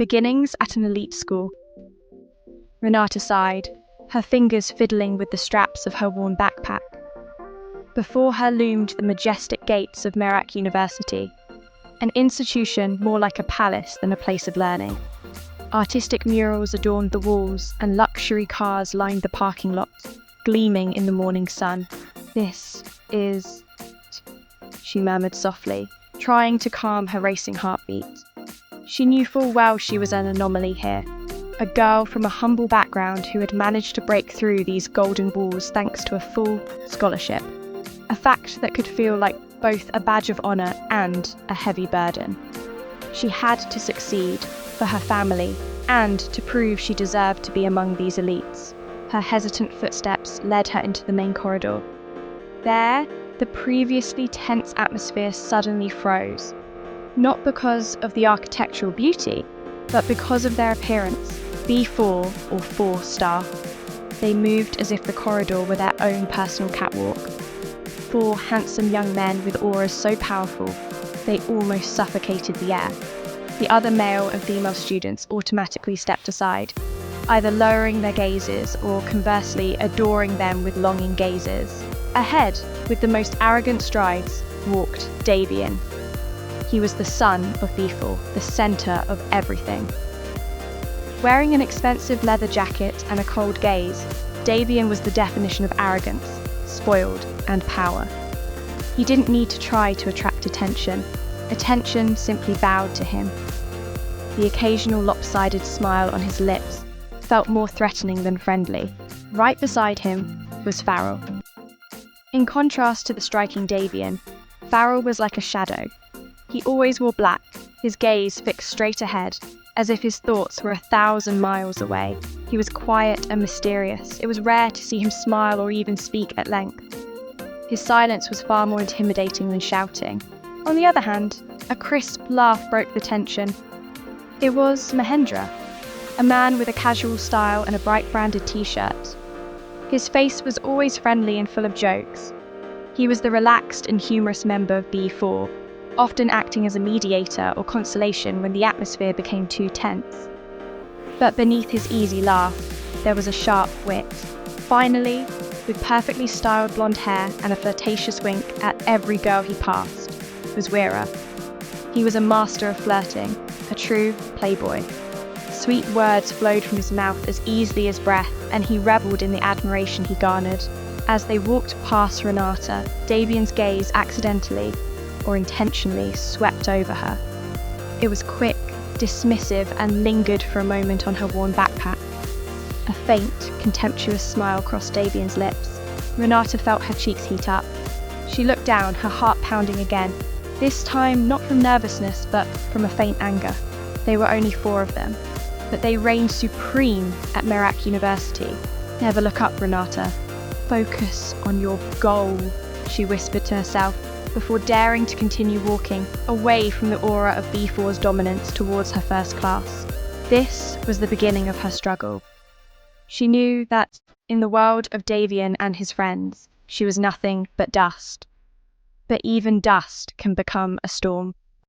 Beginnings at an elite school. Renata sighed, her fingers fiddling with the straps of her worn backpack. Before her loomed the majestic gates of Merak University, an institution more like a palace than a place of learning. Artistic murals adorned the walls, and luxury cars lined the parking lots, gleaming in the morning sun. "This is..." she murmured softly, trying to calm her racing heartbeat. She knew full well she was an anomaly here, a girl from a humble background who had managed to break through these golden walls thanks to a full scholarship, a fact that could feel like both a badge of honour and a heavy burden. She had to succeed for her family and to prove she deserved to be among these elites. Her hesitant footsteps led her into the main corridor. There, the previously tense atmosphere suddenly froze, not because of the architectural beauty, but because of their appearance, B4 or 4-star. They moved as if the corridor were their own personal catwalk. 4 handsome young men with auras so powerful, they almost suffocated the air. The other male and female students automatically stepped aside, either lowering their gazes or conversely adoring them with longing gazes. Ahead, with the most arrogant strides, walked Davian. He was the son of Beful, the centre of everything. Wearing an expensive leather jacket and a cold gaze, Davian was the definition of arrogance, spoiled, and power. He didn't need to try to attract attention. Attention simply bowed to him. The occasional lopsided smile on his lips felt more threatening than friendly. Right beside him was Farrel. In contrast to the striking Davian, Farrel was like a shadow. He always wore black, his gaze fixed straight ahead, as if his thoughts were 1,000 miles away. He was quiet and mysterious. It was rare to see him smile or even speak at length. His silence was far more intimidating than shouting. On the other hand, a crisp laugh broke the tension. It was Mahendra, a man with a casual style and a bright branded t-shirt. His face was always friendly and full of jokes. He was the relaxed and humorous member of B4, often acting as a mediator or consolation when the atmosphere became too tense. But beneath his easy laugh, there was a sharp wit. Finally, with perfectly styled blonde hair and a flirtatious wink at every girl he passed, was Wira. He was a master of flirting, a true playboy. Sweet words flowed from his mouth as easily as breath, and he revelled in the admiration he garnered. As they walked past Renata, Davian's gaze accidentally or intentionally swept over her. It was quick, dismissive, and lingered for a moment on her worn backpack. A faint, contemptuous smile crossed Davian's lips. Renata felt her cheeks heat up. She looked down, her heart pounding again, this time not from nervousness, but from a faint anger. They were only 4 of them, but they reigned supreme at Merak University. "Never look up, Renata. Focus on your goal," she whispered to herself, before daring to continue walking away from the aura of B4's dominance towards her first class. This was the beginning of her struggle. She knew that, in the world of Davian and his friends, she was nothing but dust. But even dust can become a storm.